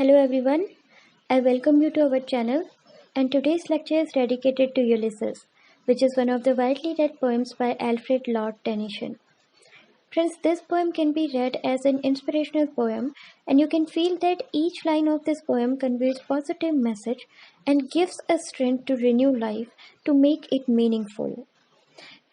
Hello everyone, I welcome you to our channel, and today's lecture is dedicated to Ulysses, which is one of the widely read poems by Alfred Lord Tennyson. Friends, this poem can be read as an inspirational poem, and you can feel that each line of this poem conveys positive message and gives us strength to renew life to make it meaningful.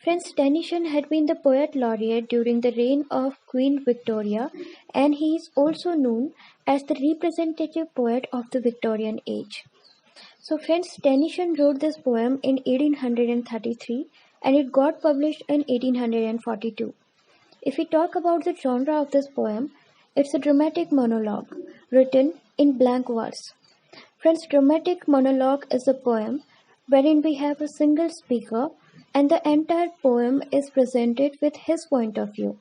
Friends, Tennyson had been the poet laureate during the reign of Queen Victoria, and he is also known as the representative poet of the Victorian age. So, friends, Tennyson wrote this poem in 1833 and it got published in 1842. If we talk about the genre of this poem, it's a dramatic monologue written in blank verse. Friends, dramatic monologue is a poem wherein we have a single speaker and the entire poem is presented with his point of view.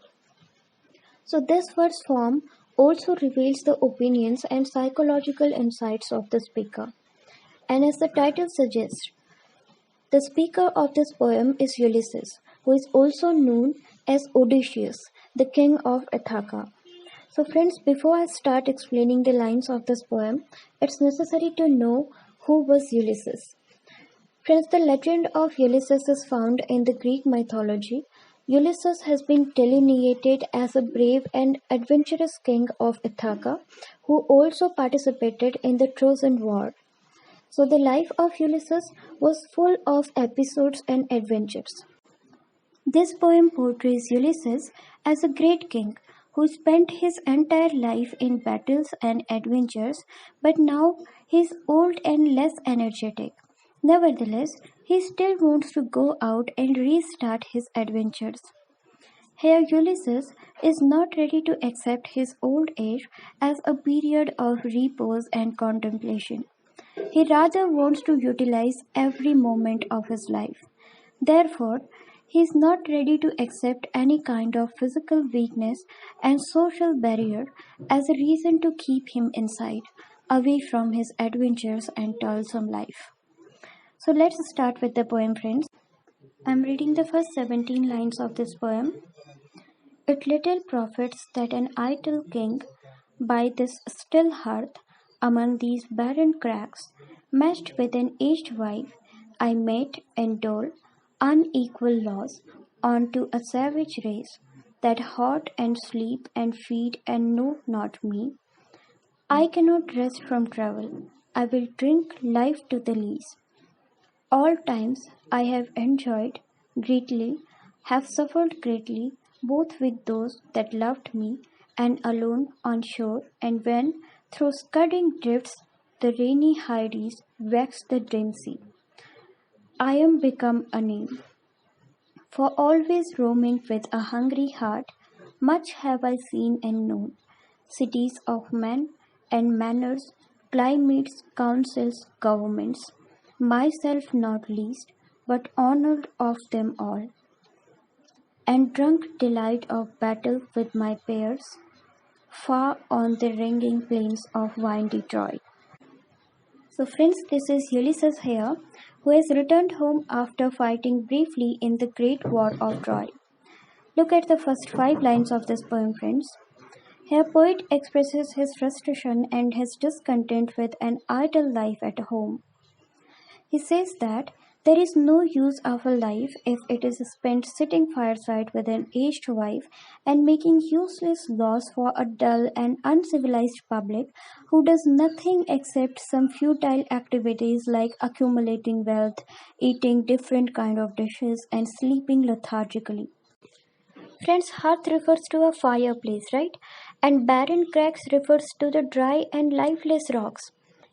So, this verse form also reveals the opinions and psychological insights of the speaker. And as the title suggests, the speaker of this poem is Ulysses, who is also known as Odysseus, the king of Ithaca. So, friends, before I start explaining the lines of this poem, it's necessary to know who was Ulysses. Friends, the legend of Ulysses is found in the Greek mythology. Ulysses has been delineated as a brave and adventurous king of Ithaca who also participated in the Trojan War. So, the life of Ulysses was full of episodes and adventures. This poem portrays Ulysses as a great king who spent his entire life in battles and adventures, but now he is old and less energetic. Nevertheless, he still wants to go out and restart his adventures. Here, Ulysses is not ready to accept his old age as a period of repose and contemplation. He rather wants to utilize every moment of his life. Therefore, he is not ready to accept any kind of physical weakness and social barrier as a reason to keep him inside, away from his adventures and toilsome life. So let's start with the poem, friends. I'm reading the first 17 lines of this poem. It little profits that an idle king, by this still hearth, among these barren cracks, meshed with an aged wife, I mate and dole unequal laws unto a savage race, that hoard and sleep and feed and know not me. I cannot rest from travel. I will drink life to the lees. All times I have enjoyed greatly, have suffered greatly, both with those that loved me, and alone on shore, and when, through scudding drifts, the rainy Hyades vexed the dim sea. I am become a name, for always roaming with a hungry heart, much have I seen and known, cities of men and manners, climates, councils, governments, myself not least, but honored of them all, and drunk delight of battle with my peers, far on the ringing plains of windy Troy. So, friends, this is Ulysses here, who has returned home after fighting briefly in the Great War of Troy. Look at the first 5 lines of this poem, friends. Here, poet expresses his frustration and his discontent with an idle life at home. He says that there is no use of a life if it is spent sitting fireside with an aged wife and making useless laws for a dull and uncivilized public who does nothing except some futile activities like accumulating wealth, eating different kind of dishes, and sleeping lethargically. Friends, hearth refers to a fireplace, right? And barren cracks refers to the dry and lifeless rocks.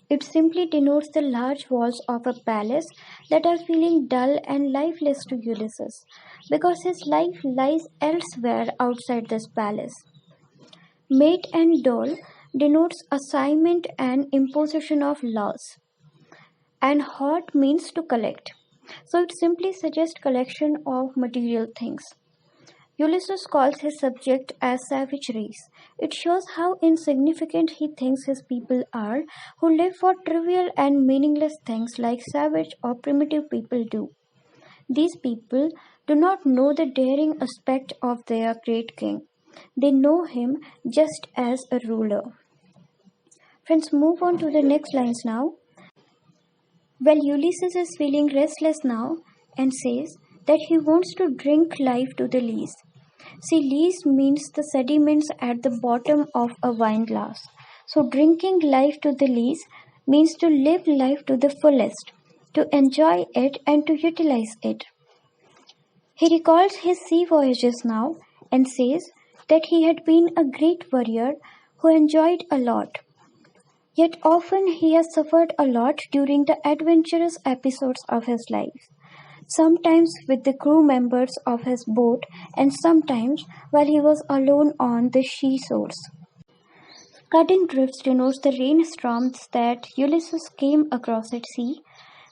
It simply denotes the large walls of a palace that are feeling dull and lifeless to Ulysses, because his life lies elsewhere outside this palace. Mate and dole denotes assignment and imposition of laws, and hoard means to collect. So it simply suggests collection of material things. Ulysses calls his subject as savage race. It shows how insignificant he thinks his people are, who live for trivial and meaningless things like savage or primitive people do. These people do not know the daring aspect of their great king. They know him just as a ruler. Friends, move on to the next lines now. Well, Ulysses is feeling restless now and says that he wants to drink life to the lees. See, lees means the sediments at the bottom of a wine glass. So, drinking life to the lees means to live life to the fullest, to enjoy it and to utilize it. He recalls his sea voyages now and says that he had been a great warrior who enjoyed a lot. Yet often he has suffered a lot during the adventurous episodes of his life, sometimes with the crew members of his boat and sometimes while he was alone on the seashores. Cutting drifts denotes the rainstorms that Ulysses came across at sea.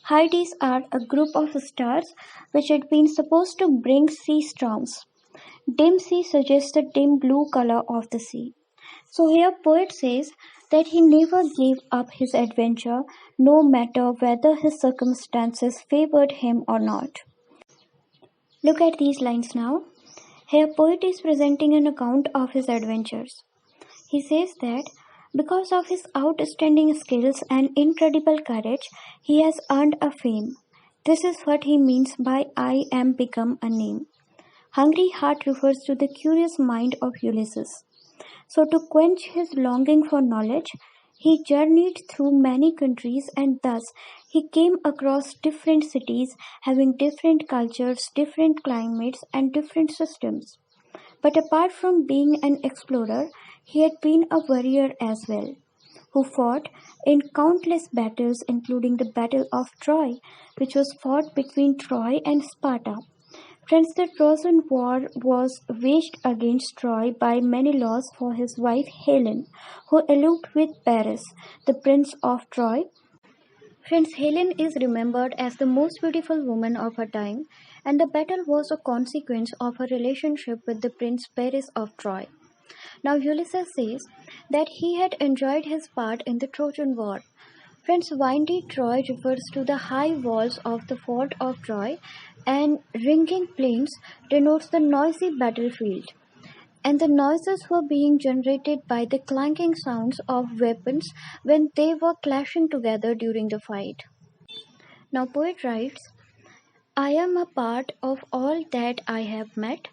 Hyades are a group of stars which had been supposed to bring sea storms. Dim sea suggests the dim blue color of the sea. So here poet says that he never gave up his adventure no matter whether his circumstances favored him or not. Look at these lines now. Here poet is presenting an account of his adventures. He says that because of his outstanding skills and incredible courage, he has earned a fame. This is what he means by I am become a name. Hungry heart refers to the curious mind of Ulysses. So, to quench his longing for knowledge, he journeyed through many countries and thus he came across different cities having different cultures, different climates, and different systems. But apart from being an explorer, he had been a warrior as well, who fought in countless battles, including the Battle of Troy, which was fought between Troy and Sparta. Friends, the Trojan War was waged against Troy by Menelaus for his wife Helen, who eloped with Paris, the prince of Troy. Friends, Helen is remembered as the most beautiful woman of her time, and the battle was a consequence of her relationship with the prince Paris of Troy. Now, Ulysses says that he had enjoyed his part in the Trojan War. Friends, windy Troy refers to the high walls of the fort of Troy, and ringing plains denotes the noisy battlefield. And the noises were being generated by the clanking sounds of weapons when they were clashing together during the fight. Now, poet writes, I am a part of all that I have met,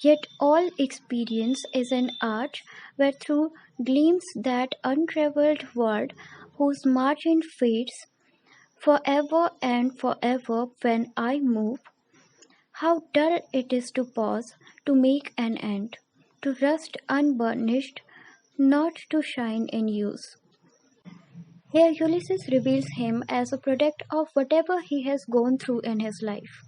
yet all experience is an arch where through gleams that untraveled world whose margin fades forever and forever when I move. How dull it is to pause, to make an end, to rust unburnished, not to shine in use. Here Ulysses reveals him as a product of whatever he has gone through in his life.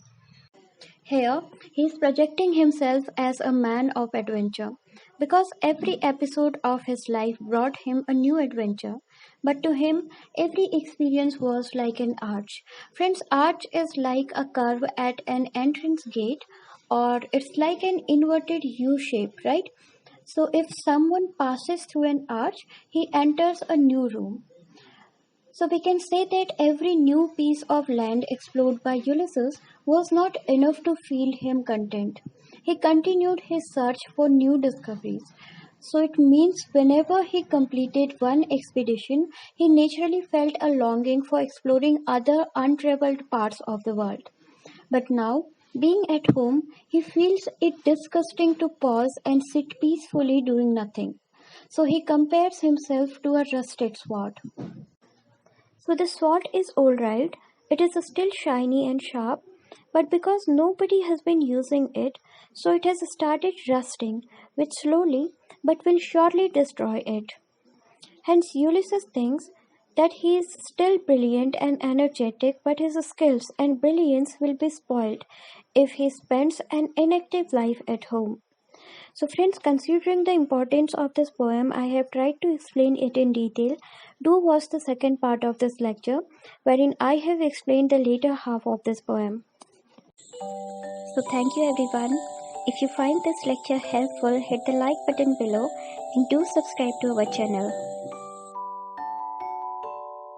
Here, he is projecting himself as a man of adventure because every episode of his life brought him a new adventure. But to him, every experience was like an arch. Friends, arch is like a curve at an entrance gate, or it's like an inverted U shape, right? So, if someone passes through an arch, he enters a new room. So we can say that every new piece of land explored by Ulysses was not enough to feel him content. He continued his search for new discoveries. So it means whenever he completed one expedition, he naturally felt a longing for exploring other untraveled parts of the world. But now, being at home, he feels it disgusting to pause and sit peacefully doing nothing. So he compares himself to a rusted sword. So the sword is alright, it is still shiny and sharp, but because nobody has been using it, so it has started rusting, which slowly but will surely destroy it. Hence, Ulysses thinks that he is still brilliant and energetic, but his skills and brilliance will be spoiled if he spends an inactive life at home. So, friends, considering the importance of this poem, I have tried to explain it in detail. Do watch the second part of this lecture, wherein I have explained the later half of this poem. So, thank you everyone. If you find this lecture helpful, hit the like button below and do subscribe to our channel.